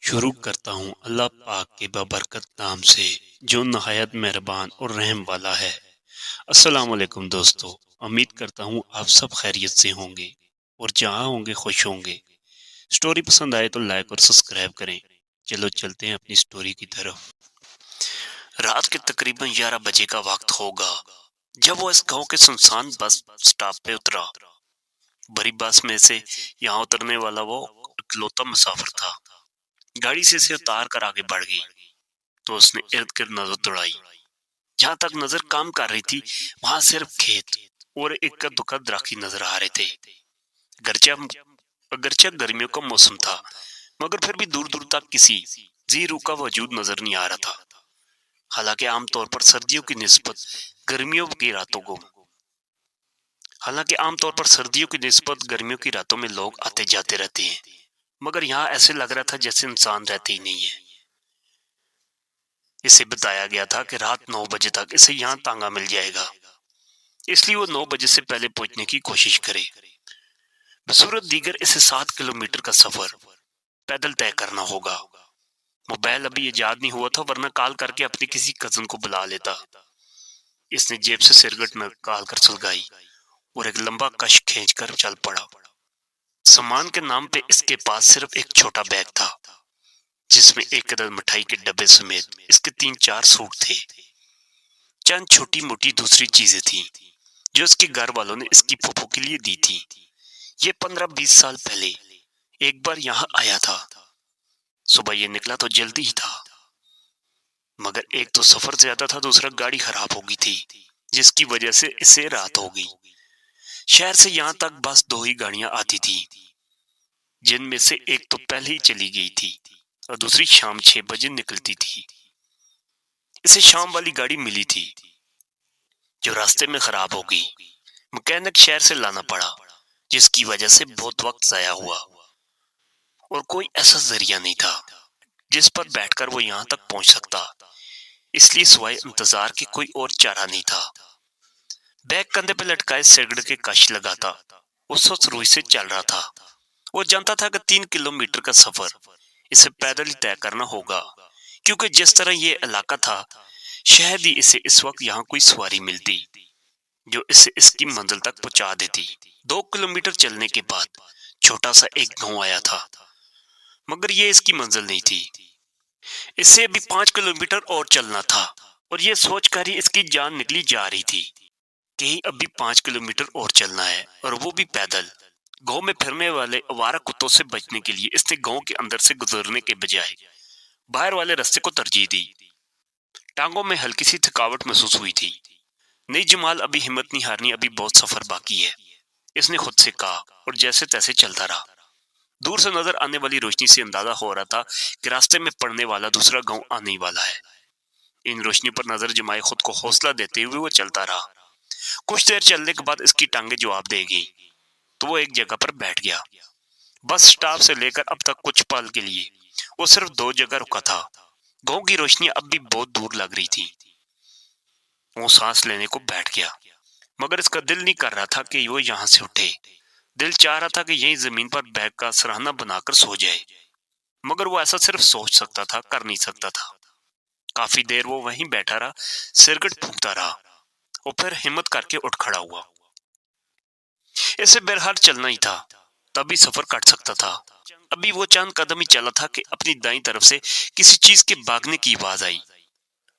شروع کرتا ہوں اللہ پاک کے بابرکت نام سے جو نہایت مہربان اور رحم والا ہے۔ السلام علیکم دوستو، امید کرتا ہوں آپ سب خیریت سے ہوں گے اور جہاں ہوں گے خوش ہوں گے۔ سٹوری پسند آئے تو لائک اور سبسکرائب کریں۔ چلو چلتے ہیں اپنی سٹوری کی طرف۔ رات کے تقریباً 11 بجے کا وقت ہوگا جب وہ اس گاؤں کے سنسان بس سٹاپ پہ اترا۔ بڑی بس میں سے یہاں اترنے والا وہ اکلوتا مسافر تھا۔ گاڑی سے اسے اتار کر آگے بڑھ گئی تو اس نے ارد گرد نظر دوڑائی۔ جہاں تک نظر کام کر رہی تھی وہاں صرف کھیت اور ایک کا دکھا درخت ہی نظر آ رہے تھے۔ اگرچہ گرمیوں کا موسم تھا مگر پھر بھی دور دور تک کسی زی روح کا وجود نظر نہیں آ رہا تھا۔ حالانکہ عام طور پر سردیوں کی نسبت گرمیوں کی راتوں میں لوگ آتے جاتے رہتے ہیں، مگر یہاں ایسے لگ رہا تھا جیسے انسان رہتے ہی نہیں ہے۔ اسے بتایا گیا تھا کہ رات 9 بجے تک اسے یہاں تانگا مل جائے گا، اس لیے وہ 9 بجے سے پہلے پہنچنے کی کوشش کرے۔ بصورت دیگر اسے 7 کلومیٹر کا سفر پیدل طے کرنا ہوگا۔ موبائل ابھی ایجاد نہیں ہوا تھا ورنہ کال کر کے اپنے کسی کزن کو بلا لیتا۔ اس نے جیب سے سگریٹ نکال کر سلگائی اور ایک لمبا کش کھینچ کر چل پڑا۔ سامان کے نام پہ اس کے پاس صرف ایک چھوٹا بیگ تھا جس میں ایک عدد مٹھائی کے ڈبے سمیت اس کے 3-4 سوٹ تھے۔ چند چھوٹی موٹی دوسری چیزیں تھیں جو اس کے گھر والوں نے اس کی پھوپھو کے لیے دی تھی۔ یہ 15-20 سال پہلے ایک بار یہاں آیا تھا۔ صبح یہ نکلا تو جلدی ہی تھا، مگر ایک تو سفر زیادہ تھا، دوسرا گاڑی خراب ہو گئی تھی جس کی وجہ سے اسے رات ہو گئی۔ شہر سے یہاں تک بس 2 ہی گاڑیاں آتی تھی، جن میں سے ایک تو پہلے ہی چلی گئی تھی اور دوسری شام 6 بجے نکلتی تھی۔ اسے شام والی گاڑی ملی تھی جو راستے میں خراب ہو گئی۔ مکینک شہر سے لانا پڑا جس کی وجہ سے بہت وقت ضائع ہوا اور کوئی ایسا ذریعہ نہیں تھا جس پر بیٹھ کر وہ یہاں تک پہنچ سکتا، اس لیے سوائے انتظار کے کوئی اور چارہ نہیں تھا۔ بیگ کندھے پہ لٹکائے سگڑ کے کش لگاتا اس وقت روئی سے چل رہا تھا۔ وہ جانتا تھا کہ 3 کلومیٹر کا سفر اسے پیدل ہی طے کرنا ہوگا، کیونکہ جس طرح یہ علاقہ تھا شاید ہی اسے اس وقت یہاں کوئی سواری ملتی جو اسے اس کی منزل تک پہنچا دیتی۔ 2 کلومیٹر چلنے کے بعد چھوٹا سا ایک گاؤں آیا تھا، مگر یہ اس کی منزل نہیں تھی۔ اس سے ابھی 5 کلومیٹر اور چلنا تھا اور یہ سوچ کر ہی اس کی جان نکلی جا رہی تھی کہ ابھی 5 کلومیٹر اور چلنا ہے اور وہ بھی پیدل۔ گاؤں میں پھرنے والے آوارہ کتوں سے بچنے کے لیے اس نے گاؤں کے اندر سے گزرنے کے بجائے باہر والے راستے کو ترجیح دی۔ ٹانگوں میں ہلکی سی تھکاوٹ محسوس ہوئی تھی۔ نہیں جمال، ابھی ہمت نہیں ہارنی، ابھی بہت سفر باقی ہے، اس نے خود سے کہا اور جیسے تیسے چلتا رہا۔ دور سے نظر آنے والی روشنی سے اندازہ ہو رہا تھا کہ راستے میں پڑنے والا دوسرا گاؤں آنے والا ہے۔ ان روشنی پر نظر جمائے خود کو حوصلہ دیتے ہوئے وہ چلتا رہا۔ کچھ دیر چلنے کے بعد اس کی ٹانگیں جواب دے گئی تو وہ ایک جگہ پر بیٹھ گیا۔ بس سٹاپ سے لے کر اب تک کچھ پل کے لیے وہ صرف 2 جگہ رکا تھا۔ گاؤں کی روشنی اب بھی بہت دور لگ رہی تھی۔ وہ سانس لینے کو بیٹھ گیا مگر اس کا دل نہیں کر رہا تھا کہ وہ یہاں سے اٹھے۔ دل چاہ رہا تھا کہ یہیں زمین پر بیگ کا سرہانہ بنا کر سو جائے، مگر وہ ایسا صرف سوچ سکتا تھا، کر نہیں سکتا تھا۔ کافی دیر وہ وہیں بیٹھا رہا، سگریٹ پھونکتا رہا اور پھر ہمت کر کے اٹھ کھڑا ہوا۔ اسے بہرحال چلنا ہی تھا، تبھی سفر کٹ سکتا تھا۔ ابھی وہ چند قدم ہی چلا تھا کہ اپنی دائیں طرف سے کسی چیز کے بھاگنے کی آواز آئی۔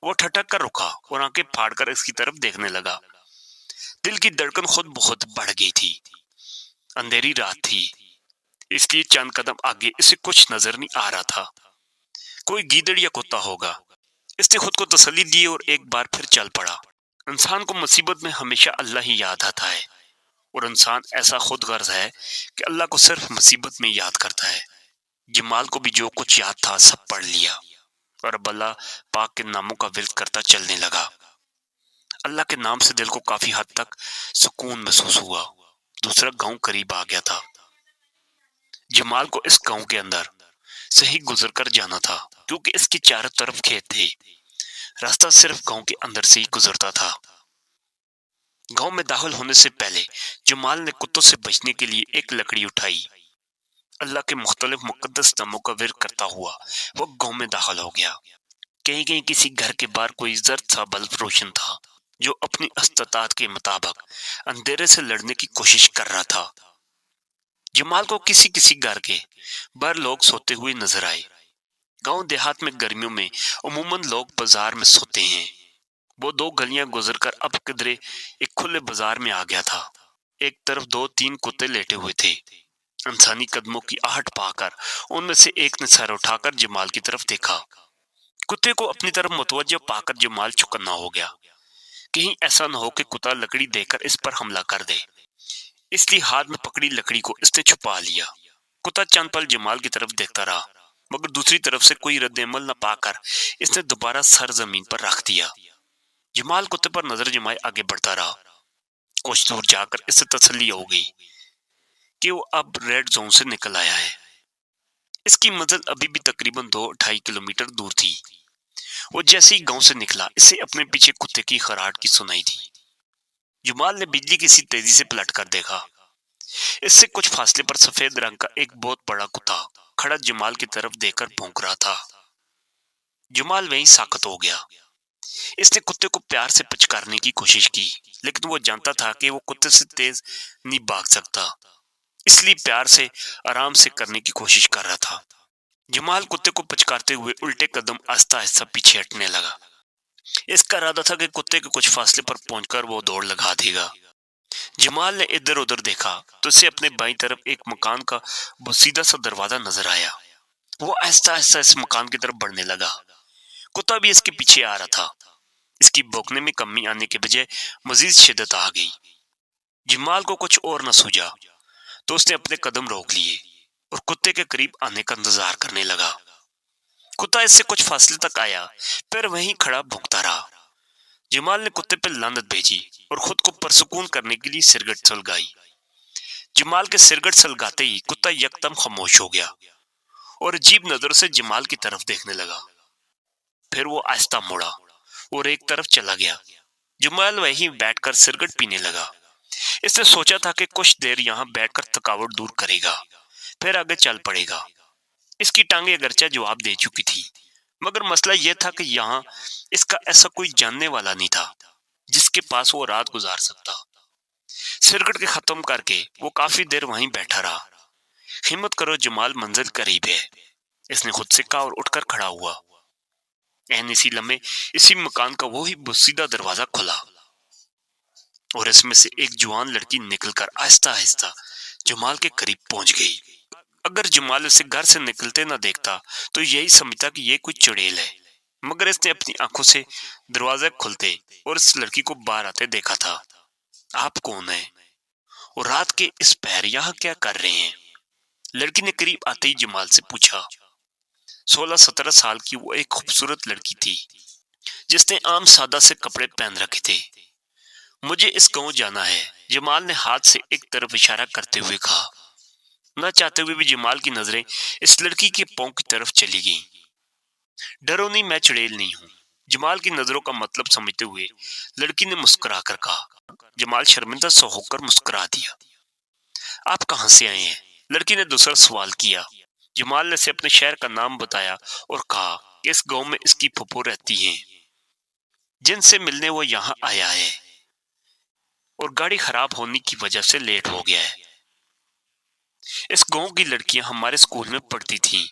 وہ ٹھٹک کر رکا اور آنکھیں پھاڑ کر اس کی طرف دیکھنے لگا۔ دل کی دھڑکن خود بخود بڑھ گئی تھی۔ اندھیری رات تھی، اس لیے چند قدم آگے اسے کچھ نظر نہیں آ رہا تھا۔ کوئی گیدڑ یا کتا ہوگا، اس نے خود کو تسلی دی اور ایک بار پھر چل پڑا۔ انسان کو مصیبت میں ہمیشہ اللہ ہی یاد آتا ہے اور انسان ایسا خود غرض ہے کہ اللہ کو صرف مصیبت میں یاد کرتا ہے۔ جمال کو بھی جو کچھ یاد تھا سب پڑھ لیا اور اب اللہ پاک کے ناموں کا ورد کرتا چلنے لگا۔ اللہ کے نام سے دل کو کافی حد تک سکون محسوس ہوا۔ دوسرا گاؤں قریب آ گیا تھا۔ جمال کو اس گاؤں کے اندر سے ہی گزر کر جانا تھا کیونکہ اس کے چاروں طرف کھیت تھے۔ راستہ صرف گاؤں کے اندر سے ہی گزرتا تھا۔ گاؤں میں داخل ہونے سے پہلے جمال نے کتوں سے بچنے کے لیے ایک لکڑی اٹھائی۔ اللہ کے مختلف مقدس ناموں کا ورد کرتا ہوا وہ گاؤں میں داخل ہو گیا۔ کہیں کہیں کسی گھر کے باہر کوئی زرد سا بلب روشن تھا جو اپنی استطاعت کے مطابق اندھیرے سے لڑنے کی کوشش کر رہا تھا۔ جمال کو کسی کسی گھر کے باہر لوگ سوتے ہوئے نظر آئے۔ گاؤں دیہات میں گرمیوں میں عموماً لوگ بازار میں سوتے ہیں۔ وہ دو گلیاں گزر کر اب قدرے ایک کھلے بازار میں آ گیا تھا۔ ایک طرف دو تین کتے لیٹے ہوئے تھے۔ انسانی قدموں کی آہٹ پا کر ان میں سے ایک نے سر اٹھا کر جمال کی طرف دیکھا۔ کتے کو اپنی طرف متوجہ پا کر جمال چوکنا ہو گیا۔ کہیں ایسا نہ ہو کہ کتا لکڑی دے کر اس پر حملہ کر دے، اس لیے ہاتھ میں پکڑی لکڑی کو اس نے چھپا لیا۔ کتا چند پل جمال کی طرف دیکھتا رہا، مگر دوسری طرف سے کوئی رد عمل نہ پا کر اس نے دوبارہ سر زمین پر رکھ دیا۔ جمال کتے پر نظر جمائے آگے بڑھتا رہا۔ کچھ دور جا کر اس سے تسلی ہو گئی کہ وہ اب ریڈ زون سے نکل آیا ہے۔ اس کی منزل ابھی بھی تقریباً 2-2.5 کلومیٹر دور تھی۔ وہ جیسے ہی گاؤں سے نکلا اسے اپنے پیچھے کتے کی خراٹ کی سنائی دی۔ جمال نے بجلی کسی تیزی سے پلٹ کر دیکھا۔ اس سے کچھ فاصلے پر سفید رنگ کا ایک بہت بڑا کتا کھڑا جمال کی طرف دیکھ کر بھونک رہا تھا۔ جمال وہیں ساکت ہو گیا۔ اس نے کتے کو پیار سے پچکارنے کی کوشش کی، لیکن وہ جانتا تھا کہ وہ کتے سے تیز نہیں بھاگ سکتا، اس لیے پیار سے آرام سے کرنے کی کوشش کر رہا تھا۔ جمال کتے کو پچکارتے ہوئے الٹے قدم آہستہ آہستہ پیچھے ہٹنے لگا۔ اس کا ارادہ تھا کہ کتے کے کچھ فاصلے پر پہنچ کر وہ دوڑ لگا دے گا۔ جمال نے ادھر ادھر دیکھا تو اسے اپنے بائیں طرف ایک مکان کا بسیدہ سا دروازہ نظر آیا۔ وہ آہستہ آہستہ اس مکان کی طرف بڑھنے لگا۔ کتا بھی اس کے پیچھے آ رہا تھا۔ اس کی بھونکنے میں کمی آنے کے بجائے مزید شدت آ گئی۔ جمال کو کچھ اور نہ سوجا تو اس نے اپنے قدم روک لیے اور کتے کے قریب آنے کا انتظار کرنے لگا۔ کتا اس سے کچھ فاصلے تک آیا، پھر وہیں کھڑا بھونکتا رہا۔ جمال نے کتے پہ لعنت بھیجی اور خود کو پرسکون کرنے کے لیے سرگٹ سلگائی۔ جمال کے سرگٹ سلگاتے ہی کتا یکدم خاموش ہو گیا اور عجیب نظروں سے جمال کی طرف دیکھنے لگا۔ پھر وہ آہستہ مڑا اور ایک طرف چلا گیا۔ جمال وہیں بیٹھ کر سرگٹ پینے لگا۔ اس نے سوچا تھا کہ کچھ دیر یہاں بیٹھ کر تھکاوٹ دور کرے گا، پھر آگے چل پڑے گا۔ اس کی ٹانگیں اگرچہ جواب دے چکی تھی، مگر مسئلہ یہ تھا کہ یہاں اس کا ایسا کوئی جاننے والا نہیں تھا جس کے پاس وہ رات گزار سکتا۔ سرگٹ کے ختم کر کے وہ کافی دیر وہیں بیٹھا رہا۔ ہمت کرو جمال، منزل قریب ہے، اس نے خود سے کہا اور اٹھ کر کھڑا ہوا۔ اسی لمحے اسی مکان کا وہی بسیدہ دروازہ کھلا اور اس میں سے ایک جوان لڑکی نکل کر آہستہ آہستہ جمال کے قریب پہنچ گئی۔ اگر جمال اسے گھر سے نکلتے نہ دیکھتا تو یہی سمجھتا کہ یہ کوئی چڑیل ہے، مگر اس نے اپنی آنکھوں سے دروازے کھلتے اور اس لڑکی کو باہر آتے دیکھا تھا۔ آپ کون ہیں اور رات کے اس پہر یہاں کیا کر رہے ہیں؟ لڑکی نے قریب آتے ہی جمال سے پوچھا۔ 16-17 سال کی وہ ایک خوبصورت لڑکی تھی جس نے عام سادہ سے کپڑے پہن رکھے تھے۔ مجھے اس گاؤں جانا ہے، جمال نے ہاتھ سے ایک طرف اشارہ کرتے ہوئے کہا۔ نہ چاہتے ہوئے بھی جمال کی نظریں اس لڑکی کے پاؤں کی طرف چلی گئیں۔ ڈرو نہیں، میں چڑیل نہیں ہوں، جمال کی نظروں کا مطلب سمجھتے ہوئے لڑکی نے مسکرا کر کہا۔ جمال شرمندہ سا ہو کر مسکرا دیا۔ آپ کہاں سے آئے ہیں؟ لڑکی نے دوسرا سوال کیا۔ جمال نے اسے اپنے شہر کا نام بتایا اور کہا کہ اس گاؤں میں اس کی پھپھو رہتی ہیں، جن سے ملنے وہ یہاں آیا ہے اور گاڑی خراب ہونے کی وجہ سے لیٹ ہو گیا ہے۔ اس گاؤں کی لڑکیاں ہمارے اسکول میں پڑھتی تھیں،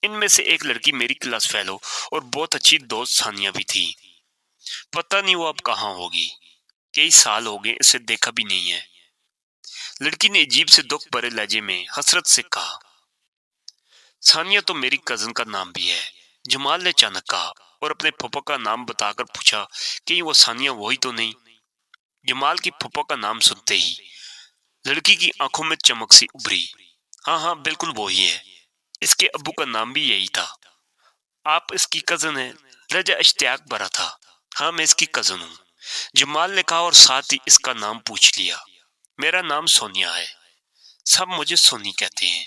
ان میں سے ایک لڑکی میری کلاس فیلو اور بہت اچھی دوست ثانیہ بھی تھی۔ پتہ نہیں وہ اب کہاں ہوگی، کئی سال ہو گئے اسے دیکھا بھی نہیں ہے۔ لڑکی نے عجیب سے دکھ بھرے لہجے میں حسرت سے کہا۔ ثانیہ تو میری کزن کا نام بھی ہے، جمال نے اچانک کہا اور اپنے پھپھو کا نام بتا کر پوچھا کہ وہ ثانیہ وہی تو نہیں؟ جمال کی پھپھو کا نام سنتے ہی لڑکی کی آنکھوں میں چمک سی ابھری۔ ہاں ہاں بالکل وہی ہے، اس کے ابو کا نام بھی یہی تھا۔ آپ اس کی کزن ہیں؟ لہجہ اشتیاق بھرا تھا۔ ہاں میں اس کی کزن ہوں، جمال نے کہا اور ساتھ ہی اس کا نام پوچھ لیا۔ میرا نام سونیا ہے، سب مجھے سونی کہتے ہیں،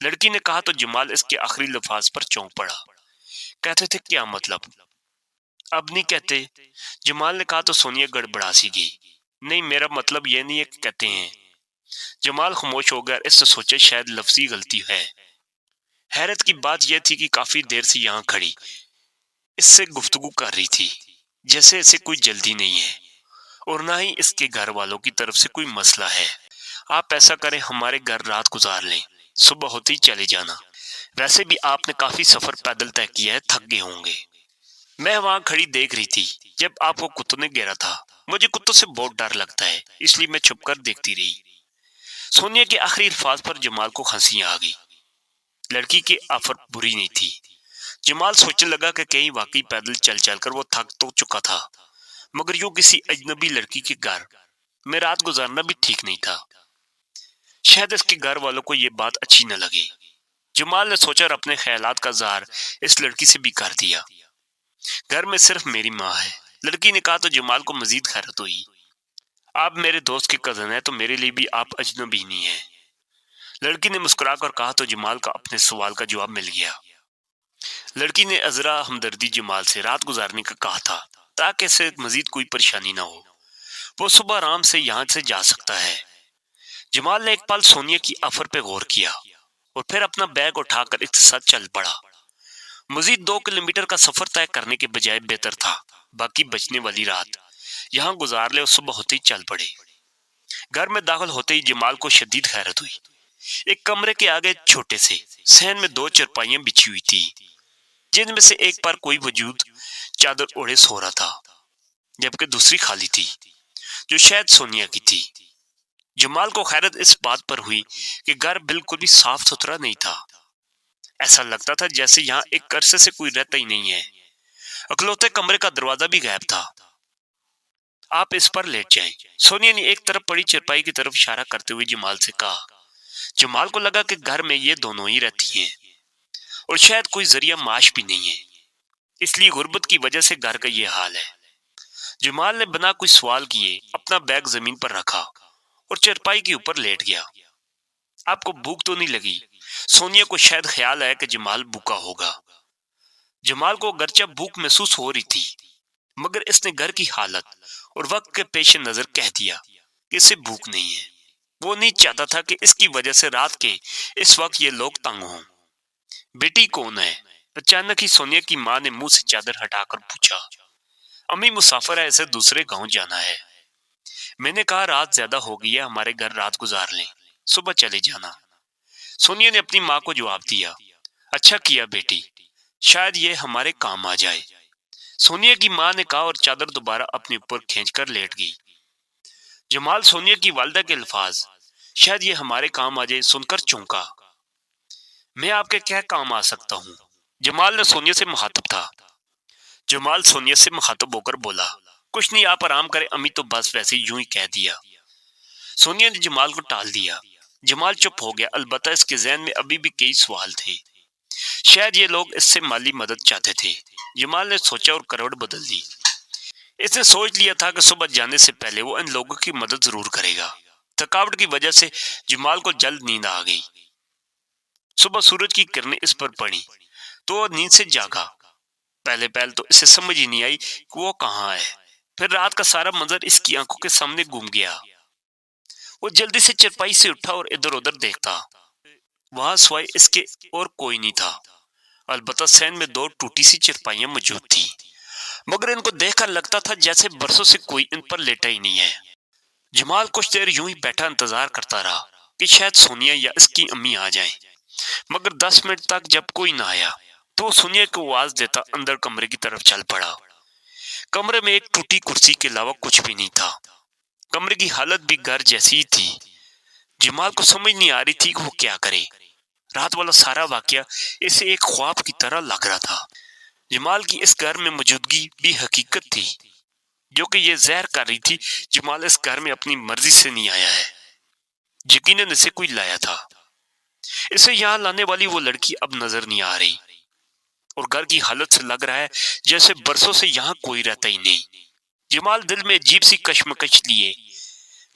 لڑکی نے کہا تو جمال اس کے آخری لفاظ پر چونک پڑا۔ کہتے تھے کیا مطلب؟ اب نہیں کہتے، جمال نے کہا تو سونیا گڑبڑا سی گئی۔ نہیں، میرا مطلب یہ نہیں ہے کہ کہتے ہیں۔ جمال خاموش ہو گیا، اس نے سوچا شاید لفظی غلطی ہے۔ حیرت کی بات یہ تھی کہ کافی دیر سے یہاں کھڑی اس سے گفتگو کر رہی تھی، جیسے اسے کوئی جلدی نہیں ہے اور نہ ہی اس کے گھر والوں کی طرف سے کوئی مسئلہ ہے۔ آپ ایسا کریں، ہمارے گھر رات گزار لیں، صبح ہوتے ہی چلے جانا۔ ویسے بھی آپ نے کافی سفر پیدل طے کیا ہے، تھک گئے ہوں گے۔ میں وہاں کھڑی دیکھ رہی تھی جب آپ کو کتوں نے گھیرا تھا۔ مجھے کتوں سے بہت ڈر لگتا ہے، اس لیے میں چھپ کر دیکھتی رہی۔ سونیا کے آخری الفاظ پر جمال کو ہنسی آ گئی۔ لڑکی کی آفر بری نہیں تھی۔ جمال سوچنے لگا کہ کہیں واقعی پیدل چل چل کر وہ تھک تو چکا تھا، مگر یوں کسی اجنبی لڑکی کے گھر میں رات گزارنا بھی ٹھیک نہیں تھا۔ شاید اس کے گھر والوں کو یہ بات اچھی نہ لگے۔ جمال نے سوچا اور اپنے خیالات کا اظہار اس لڑکی سے بھی کر دیا۔ گھر میں صرف میری ماں ہے، لڑکی نے کہا تو جمال کو مزید حیرت ہوئی۔ آپ میرے دوست کے کزن ہیں تو میرے لیے بھی آپ اجنبی نہیں ہیں۔ لڑکی نے مسکرا کر کہا تو جمال کا اپنے سوال کا جواب مل گیا۔ لڑکی نے عذرا ہمدردی جمال سے رات گزارنے کا کہا تھا تاکہ اسے مزید کوئی پریشانی نہ ہو، وہ صبح آرام سے یہاں سے جا سکتا ہے۔ جمال نے ایک پل سونیا کی آفر پہ غور کیا اور پھر اپنا بیگ اٹھا کر اس کے ساتھ چل پڑا۔ مزید 2 کلومیٹر کا سفر طے کرنے کے بجائے بہتر تھا باقی بچنے والی رات یہاں گزار لے اور صبح ہوتے ہی چل پڑے۔ گھر میں داخل ہوتے ہی جمال کو شدید حیرت ہوئی۔ ایک کمرے کے آگے چھوٹے سے صحن میں 2 چرپائیاں بچھی ہوئی تھی، جن میں سے ایک پر کوئی وجود چادر اوڑھے سو رہا تھا، جبکہ دوسری خالی تھی جو شاید سونیا کی تھی۔ جمال کو حیرت اس بات پر ہوئی کہ گھر بالکل بھی صاف ستھرا نہیں تھا۔ ایسا لگتا تھا جیسے یہاں ایک عرصے سے کوئی رہتا ہی نہیں ہے۔ اکلوتے کمرے کا دروازہ بھی غائب تھا۔ آپ اس پر لیٹ جائیں، سونیا نے ایک طرف پڑی چرپائی کی طرف اشارہ کرتے ہوئے جمال سے کہا۔ جمال کو لگا کہ گھر میں یہ دونوں ہی رہتی ہیں اور شاید کوئی ذریعہ معاش بھی نہیں ہے، اس لیے غربت کی وجہ سے گھر کا یہ حال ہے۔ جمال نے بنا کوئی سوال کیے اپنا بیگ زمین پر رکھا اور چرپائی کے اوپر لیٹ گیا۔ آپ کو بھوک تو نہیں لگی؟ سونیا کو شاید خیال آیا کہ جمال بھوکا ہوگا۔ جمال کو گرچہ بھوک محسوس ہو رہی تھی، مگر اس نے گھر کی حالت اور وقت کے پیش نظر کہہ دیا کہ اسے بھوک نہیں ہے۔ وہ نہیں چاہتا تھا کہ اس کی وجہ سے رات کے اس وقت یہ لوگ تنگ ہوں۔ بیٹی کون ہے؟ اچانک ہی سونیا کی ماں نے منہ سے چادر ہٹا کر پوچھا۔ امی مسافر ہے، اسے دوسرے گاؤں جانا ہے۔ میں نے کہا رات زیادہ ہو گئی ہے، ہمارے گھر رات گزار لیں، صبح چلے جانا۔ سونیا نے اپنی ماں کو جواب دیا۔ اچھا کیا بیٹی، شاید یہ ہمارے کام آ جائے، سونیا کی ماں نے کہا اور چادر دوبارہ اپنے اوپر کھینچ کر لیٹ گئی۔ جمال سونیا کی والدہ کے الفاظ شاید یہ ہمارے کام آ جائے سن کر چونکا۔ میں آپ کے کیا کام آ سکتا ہوں؟ جمال نے سونیا سے مخاطب تھا۔ جمال سونیا سے مخاطب ہو کر بولا، کچھ نہیں، آپ آرام کریں، امی تو بس ویسے یوں ہی کہہ دیا۔ سونیا نے جمال کو ٹال دیا۔ جمال چپ ہو گیا، البتہ اس کے ذہن میں ابھی بھی کئی سوال تھے۔ شاید یہ لوگ اس سے مالی مدد چاہتے تھے۔ جمال نے سوچا اور کروٹ بدل دی۔ اس نے سوچ لیا تھا کہ صبح جانے سے پہلے وہ ان لوگوں کی مدد ضرور کرے گا۔ تھکاوٹ کی وجہ سے جمال کو جلد نیند آ گئی۔ صبح سورج کی کرنیں اس پر پڑی تو وہ نیند سے جاگا۔ پہلے تو اسے سمجھ ہی نہیں آئی کہ وہ کہاں ہے۔ پھر رات کا سارا منظر اس کی آنکھوں کے سامنے گم گیا۔ وہ جلدی سے چرپائی سے اٹھا اور ادھر ادھر دیکھتا۔ وہاں سوائے اس کے اور کوئی نہیں تھا، البتہ صحن میں 2 ٹوٹی سی چرپائیاں موجود تھی، مگر ان کو دیکھ کر لگتا تھا جیسے برسوں سے کوئی ان پر لیٹا ہی نہیں ہے۔ جمال کچھ دیر یوں ہی بیٹھا انتظار کرتا رہا کہ شاید سونیا یا اس کی امی آ جائیں، مگر 10 منٹ تک جب کوئی نہ آیا تو وہ سونیا کو آواز دیتا اندر کمرے کی طرف چل پڑا۔ کمرے میں ایک ٹوٹی کرسی کے علاوہ کچھ بھی نہیں تھا۔ کمرے کی حالت بھی گھر جیسی ہی تھی۔ جمال کو سمجھ نہیں آ رہی تھی کہ وہ کیا کرے۔ رات والا سارا واقعہ اسے ایک خواب کی طرح لگ رہا تھا۔ جمال کی اس گھر میں موجودگی بھی حقیقت تھی، جو کہ یہ ظاہر کر رہی تھی جمال اس گھر میں اپنی مرضی سے نہیں آیا ہے، یقیناً اسے کوئی لایا تھا۔ اسے یہاں لانے والی وہ لڑکی اب نظر نہیں آ رہی، اور گھر کی حالت سے لگ رہا ہے جیسے برسوں سے یہاں کوئی رہتا ہی نہیں۔ جمال دل میں عجیب سی کشمکش لیے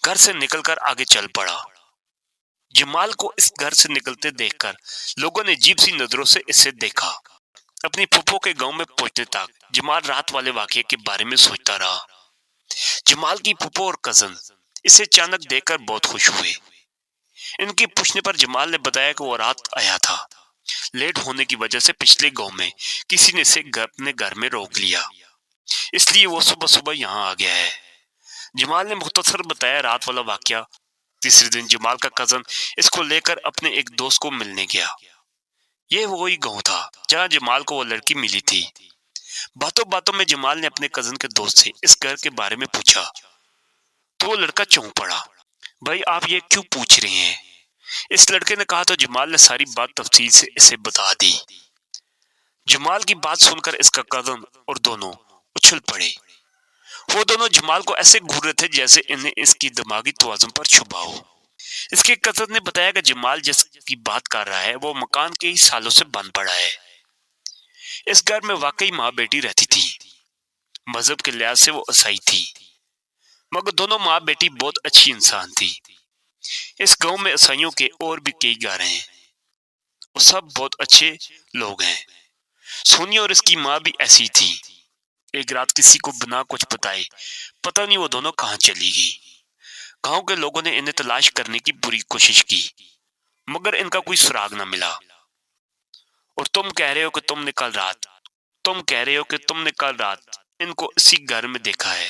گھر سے نکل کر آگے چل پڑا۔ جمال کو اس گھر سے نکلتے دیکھ کر لوگوں نے عجیب سی نظروں سے اسے دیکھا۔ اپنی پھپھو کے گاؤں میں پہنچنے تک جمال رات والے واقعے کے بارے میں سوچتا رہا۔ جمال کی پھپھو اور کزن اسے اچانک دیکھ کر بہت خوش ہوئے۔ ان کی پوچھنے پر جمال نے بتایا کہ وہ رات آیا تھا، لیٹ ہونے کی وجہ سے پچھلے گاؤں میں کسی نے اسے اپنے گھر میں روک لیا، اس لیے وہ صبح صبح یہاں آ گیا ہے۔ جمال نے مختصر بتایا رات والا واقعہ۔ تیسرے دن جمال کا کزن اس کو لے کر اپنے ایک دوست کو ملنے گیا۔ یہ وہی گاؤں تھا جہاں جمال کو وہ لڑکی ملی تھی۔ باتوں باتوں میں جمال نے اپنے کزن کے دوست سے اس گھر کے بارے میں پوچھا تو وہ لڑکا چونک پڑا۔ بھائی آپ یہ کیوں پوچھ رہے ہیں؟ اس لڑکے نے کہا تو جمال نے ساری بات تفصیل سے اسے بتا دی۔ جمال کی بات سن کر اس کا کزن اور دونوں اچھل پڑے۔ وہ دونوں جمال کو ایسے گھور رہے تھے جیسے انہیں اس کی دماغی توازن پر شبہ ہو۔ اس کے کزن نے بتایا کہ جمال جس کی بات کر رہا ہے وہ مکان کئی سالوں سے بند پڑا ہے۔ اس گھر میں واقعی ماں بیٹی رہتی تھی۔ مذہب کے لحاظ سے وہ عیسائی تھی، مگر دونوں ماں بیٹی بہت اچھی انسان تھی۔ اس گاؤں میں عیسائیوں کے اور بھی کئی گھر ہیں، وہ سب بہت اچھے لوگ ہیں۔ سونیا اور اس کی ماں بھی ایسی تھی۔ ایک رات کسی کو بنا کچھ بتائے پتہ نہیں وہ دونوں کہاں چلی گئی۔ گاؤں کے لوگوں نے انہیں تلاش کرنے کی پوری کوشش کی، مگر ان کا کوئی سراغ نہ ملا۔ اور تم کہہ رہے ہو کہ تم نے کل رات ان کو اسی گھر میں دیکھا ہے؟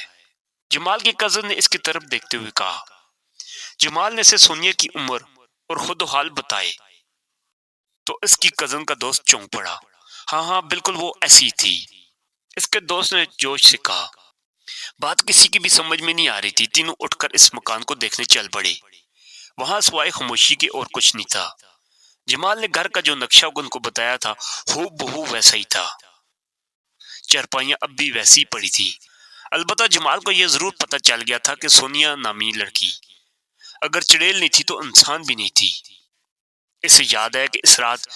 جمال کے کزن نے اس کی طرف دیکھتے ہوئے کہا۔ جمال نے اسے سونیا کی عمر اور خود و حال بتائے تو اس کی کزن کا دوست چونک پڑا۔ ہاں بالکل وہ ایسی تھی، اس کے دوست نے جوش سے کہا۔ بات کسی کی بھی سمجھ میں نہیں آ رہی تھی۔ تینوں اٹھ کر اس مکان کو دیکھنے چل پڑے۔ وہاں سوائے خاموشی کے اور کچھ نہیں تھا۔ جمال نے گھر کا جو نقشہ ان کو بتایا تھا ہو بہو ویسا ہی تھا۔ چارپائیاں اب بھی ویسی پڑی تھی۔ البتہ جمال کو یہ ضرور پتہ چل گیا تھا کہ سونیا نامی لڑکی اگر چڑیل نہیں تھی تو انسان بھی نہیں تھی۔ اسے یاد ہے کہ اس رات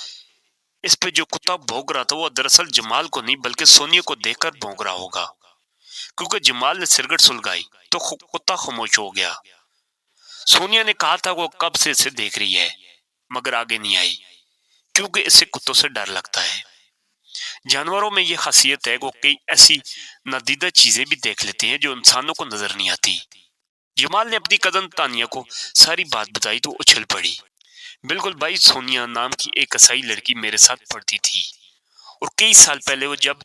اس پہ جو کتا بھونک رہا تھا وہ دراصل جمال کو نہیں بلکہ سونیا کو دیکھ کر بھونک رہا ہوگا، کیونکہ جمال نے سرگٹ سلگائی تو کتا خاموش ہو گیا۔ سونیا نے کہا تھا وہ کب سے اسے دیکھ رہی ہے، مگر آگے نہیں آئی کیونکہ اسے کتوں سے ڈر لگتا ہے۔ جانوروں میں یہ خاصیت ہے کہ وہ کئی ایسی نادیدہ چیزیں بھی دیکھ لیتے ہیں جو انسانوں کو نظر نہیں آتی۔ جمال نے اپنی کزن تانیہ کو ساری بات بتائی تو اچھل پڑی۔ بالکل بھائی، سونیا نام کی ایک عیسائی لڑکی میرے ساتھ پڑھتی تھی، اور کئی سال پہلے وہ جب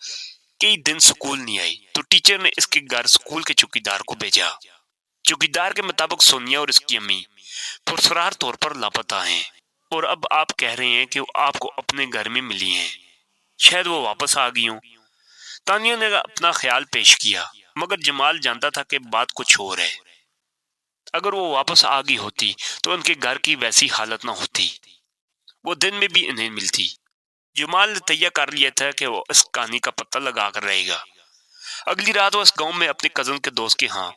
کئی دن سکول نہیں آئی تو ٹیچر نے اس کے گھر سکول کے چوکیدار کو بھیجا۔ چوکیدار کے مطابق سونیا اور اس کی امی پرسرار طور پر لاپتہ ہیں، اور اب آپ کہہ رہے ہیں کہ وہ آپ کو اپنے گھر میں ملی ہیں، شاید وہ واپس آ گئی ہوں۔ تانیہ نے اپنا خیال پیش کیا، مگر جمال جانتا تھا کہ بات کچھ اور ہے۔ اگر وہ واپس آ گئی ہوتی تو ان کے گھر کی ویسی حالت نہ ہوتی، وہ دن میں بھی انہیں ملتی۔ جمال نے تیہ کر لیا تھا کہ وہ اس کہانی کا پتہ لگا کر رہے گا۔ اگلی رات وہ اس گاؤں میں اپنے کزن کے دوست کے ہاں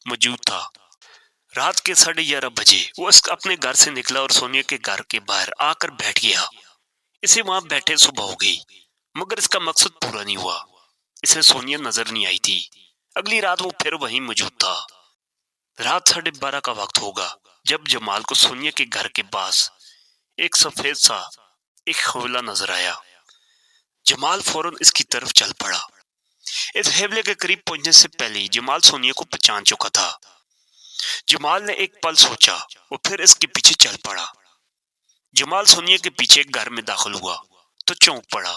موجود تھا۔ رات کے 11:30 بجے وہ اپنے گھر سے نکلا اور سونیا کے گھر کے باہر آ کر بیٹھ گیا۔ اسے وہاں بیٹھے صبح ہو گئی، مگر اس کا مقصد پورا نہیں ہوا۔ اسے سونیا نظر نہیں آئی تھی۔ اگلی رات وہ پھر وہیں موجود تھا۔ رات 12:30 کا وقت ہوگا جب جمال کو سونیا کے گھر کے پاس ایک سفید سا ایک حوالہ نظر آیا۔ جمال فوراً اس کی طرف چل پڑا۔ اس حوالے کے قریب پہنچنے سے پہلے ہی جمال سونیا کو پہچان چکا تھا۔ جمال نے ایک پل سوچا اور پھر اس کے پیچھے چل پڑا۔ جمال سونیا کے پیچھے گھر میں داخل ہوا تو چونک پڑا۔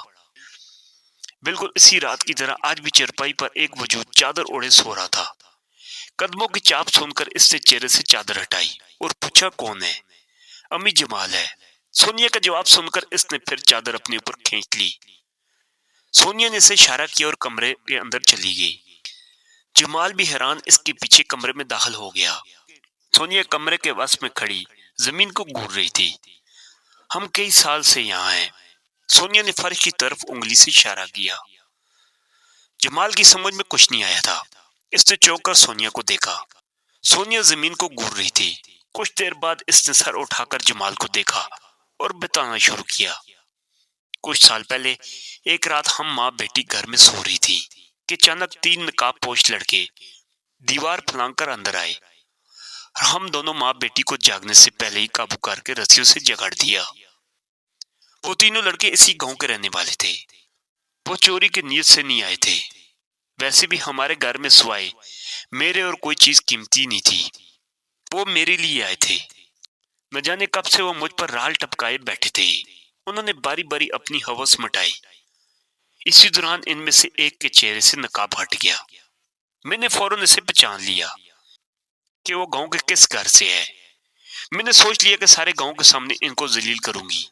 بالکل اسی رات کی طرح آج بھی چرپائی پر ایک وجود چادر اوڑھے سو رہا تھا۔ قدموں کی چاپ سن کر اس نے چہرے سے چادر ہٹائی اور پوچھا کون ہے؟ امی جمال ہے۔ سونیا کا جواب سن کر اس نے پھر چادر اپنے اوپر کھینچ لی۔ سونیا نے اسے اشارہ کیا اور کمرے کے اندر چلی گئی۔ جمال بھی حیران اس کے پیچھے کمرے میں داخل ہو گیا۔ سونیا کمرے کے وسط میں کھڑی زمین کو گھور رہی تھی۔ ہم کئی سال سے یہاں ہیں۔ سونیا نے فرش کی طرف انگلی سے اشارہ کیا۔ جمال کی سمجھ میں کچھ نہیں آیا تھا۔ اس نے چونک کر سونیا کو دیکھا۔ سونیا زمین کو گھور رہی تھی۔ کچھ دیر بعد اس نے سر اٹھا کر جمال کو دیکھا اور بتانا شروع کیا۔ کچھ سال پہلے ایک رات ہم ماں بیٹی گھر میں سو رہی تھی کہ اچانک 3 نقاب پوش لڑکے دیوار پھلانگ کر اندر آئے اور ہم دونوں ماں بیٹی کو جاگنے سے پہلے ہی قابو کر کے رسیوں سے جگڑ دیا۔ وہ تینوں لڑکے اسی گاؤں کے رہنے والے تھے۔ وہ چوری کی نیت سے نہیں آئے تھے۔ ویسے بھی ہمارے گھر میں سوائے میرے اور کوئی چیز قیمتی نہیں تھی، وہ میرے لیے آئے تھے۔ نہ جانے کب سے وہ مجھ پر رال ٹپکائے بیٹھے تھے۔ انہوں نے باری باری اپنی ہوس مٹائی۔ اسی دوران ان میں سے ایک کے چہرے سے نقاب ہٹ گیا۔ میں نے فوراً اسے پہچان لیا کہ وہ گاؤں کے کس گھر سے ہے۔ میں نے سوچ لیا کہ سارے گاؤں کے سامنے ان کو ذلیل کروں گی۔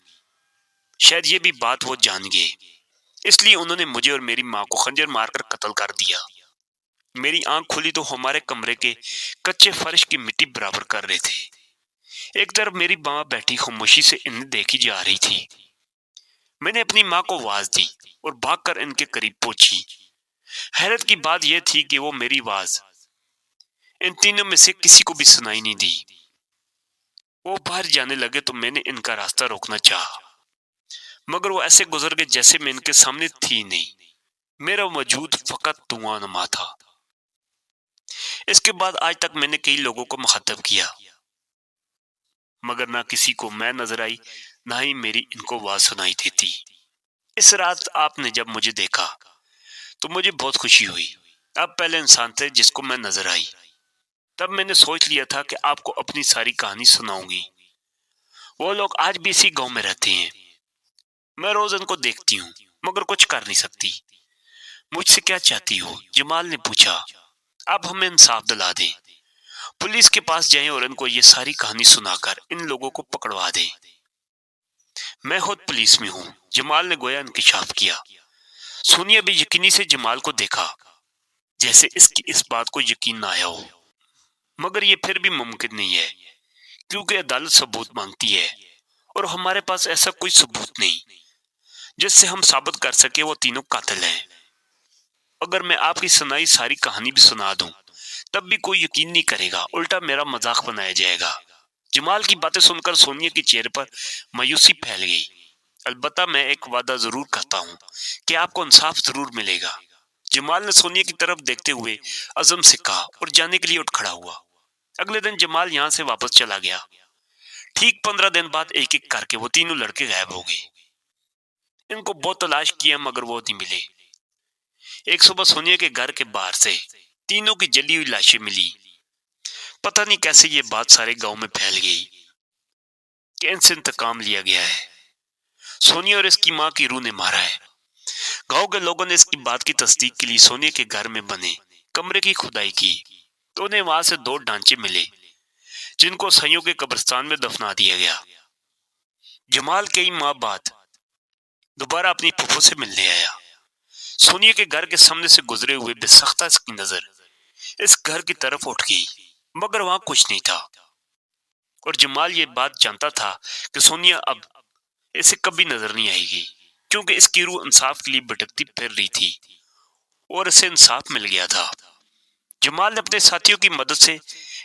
شاید یہ بھی بات وہ جان گئے، اس لیے انہوں نے مجھے اور میری ماں کو خنجر مار کر قتل کر دیا۔ میری آنکھ کھلی تو ہمارے کمرے کے کچے فرش کی مٹی برابر کر رہے تھے۔ ایک طرف میری ماں بیٹھی خاموشی سے انہیں دیکھی جا رہی تھی۔ میں نے اپنی ماں کو آواز دی اور بھاگ کر ان کے قریب پہنچی۔ حیرت کی بات یہ تھی کہ وہ میری آواز ان تینوں میں سے کسی کو بھی سنائی نہیں دی۔ وہ باہر جانے لگے تو میں نے ان کا راستہ روکنا چاہا، مگر وہ ایسے گزر گئے جیسے میں ان کے سامنے تھی نہیں۔ میرا وجود فقط دعا نما تھا۔ اس کے بعد آج تک میں نے کئی لوگوں کو مخاطب کیا، مگر نہ کسی کو میں نظر آئی، نہ ہی میری ان کو آواز سنائی دیتی۔ اس رات آپ نے جب مجھے دیکھا تو مجھے بہت خوشی ہوئی۔ آپ پہلے انسان تھے جس کو میں نظر آئی۔ تب میں نے سوچ لیا تھا کہ آپ کو اپنی ساری کہانی سناؤں گی۔ وہ لوگ آج بھی اسی گاؤں میں رہتے ہیں۔ میں روز ان کو دیکھتی ہوں، مگر کچھ کر نہیں سکتی۔ مجھ سے کیا چاہتی ہو؟ جمال نے پوچھا۔ اب ہمیں انصاف دلا دیں، پولیس کے پاس جائیں اور ان کو یہ ساری کہانی سنا کر ان لوگوں کو پکڑوا دیں۔ میں خود پولیس میں ہوں، جمال نے گویا انکشاف کیا۔ سونیا بھی یقینی سے جمال کو دیکھا، جیسے اس کی اس بات کو یقین نہ آیا ہو۔ مگر یہ پھر بھی ممکن نہیں ہے، کیونکہ عدالت ثبوت مانگتی ہے اور ہمارے پاس ایسا کوئی ثبوت نہیں جس سے ہم ثابت کر سکے وہ تینوں قاتل ہیں۔ اگر میں آپ کی سنائی ساری کہانی بھی سنا دوں تب بھی کوئی یقین نہیں کرے گا، الٹا میرا مذاق بنایا جائے گا۔ جمال کی باتیں سن کر سونیا کے چہرے پر مایوسی پھیل گئی۔ البتہ میں ایک وعدہ ضرور کرتا ہوں کہ آپ کو انصاف ضرور ملے گا۔ جمال نے سونیا کی طرف دیکھتے ہوئے عزم سے کہا اور جانے کے لیے اٹھ کھڑا ہوا۔ اگلے دن جمال یہاں سے واپس چلا گیا۔ ٹھیک 15 دن بعد ایک ایک کر کے وہ تینوں لڑکے غائب ہو گئے۔ ان کو بہت تلاش کیا مگر وہ نہیں ملے۔ ایک صبح سونیا کے گھر کے باہر سے تینوں کی جلی ہوئی لاشیں ملی۔ پتہ نہیں کیسے یہ بات سارے گاؤں میں پھیل گئی کہ ان سے انتقام لیا گیا ہے۔ سونیا اور اس کی ماں کی روح نے مارا ہے۔ گاؤں کے لوگوں نے اس کی بات کی تصدیق کے لیے سونیا کے گھر میں بنے کمرے کی کھدائی کی تو انہیں وہاں سے 2 ڈھانچے ملے جن کو سائیوں کے قبرستان میں دفنا دیا گیا۔ جمال کئی ماہ بعد دوبارہ اپنی پھوپھو سے ملنے آیا۔ سونیا کے گھر کے سامنے سے گزرے ہوئے بے سختہ اس کی نظر اس گھر کی طرف اٹھ گئی، مگر وہاں کچھ نہیں تھا۔ اور جمال یہ بات جانتا تھا کہ سونیا اب اسے کبھی نظر نہیں آئے گی، کیونکہ اس کی روح انصاف کے لیے بھٹکتی پھر رہی تھی اور اسے انصاف مل گیا تھا۔ جمال نے اپنے ساتھیوں کی مدد سے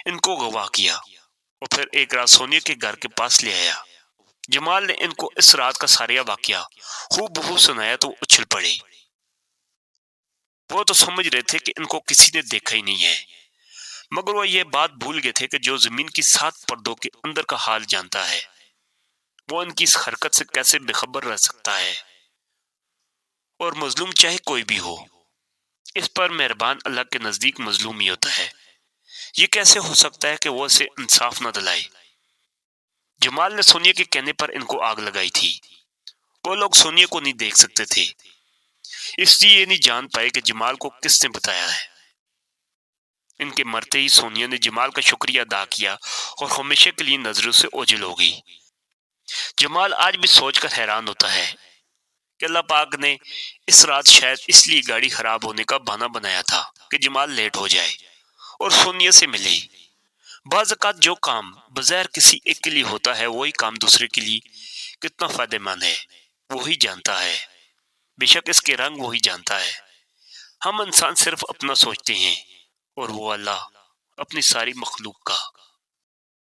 ان کو گواہ کیا اور پھر ایک رات سونیا کے گھر کے پاس لے آیا۔ جمال نے ان کو اس رات کا سارا واقعہ ہو بہو سنایا تو اچھل پڑے۔ وہ تو سمجھ رہے تھے کہ ان کو کسی نے دیکھا ہی نہیں ہے، مگر وہ یہ بات بھول گئے تھے کہ جو زمین کی 7 پردوں کے اندر کا حال جانتا ہے وہ ان کی اس حرکت سے کیسے بے خبر رہ سکتا ہے۔ اور مظلوم چاہے کوئی بھی ہو، اس پر مہربان اللہ کے نزدیک مظلوم ہی ہوتا ہے۔ یہ کیسے ہو سکتا ہے کہ وہ اسے انصاف نہ دلائے؟ جمال نے سونیا کے کہنے پر ان کو آگ لگائی تھی۔ وہ لوگ سونیا کو نہیں دیکھ سکتے تھے، اس لیے یہ نہیں جان پائے کہ جمال کو کس نے بتایا ہے۔ ان کے مرتے ہی سونیا نے جمال کا شکریہ ادا کیا اور ہمیشہ کے لیے نظروں سے اوجھل ہو گئی۔ جمال آج بھی سوچ کر حیران ہوتا ہے کہ اللہ پاک نے اس رات شاید اس لیے گاڑی خراب ہونے کا بہانہ بنایا تھا کہ جمال لیٹ ہو جائے اور سونیا سے ملے۔ بعض اوقات جو کام بظاہر کسی ایک کے لیے ہوتا ہے وہی کام دوسرے کے لیے کتنا فائدہ مند ہے وہی جانتا ہے، بے شک اس کے رنگ وہی جانتا ہے۔ ہم انسان صرف اپنا سوچتے ہیں اور وہ اللہ اپنی ساری مخلوق کا۔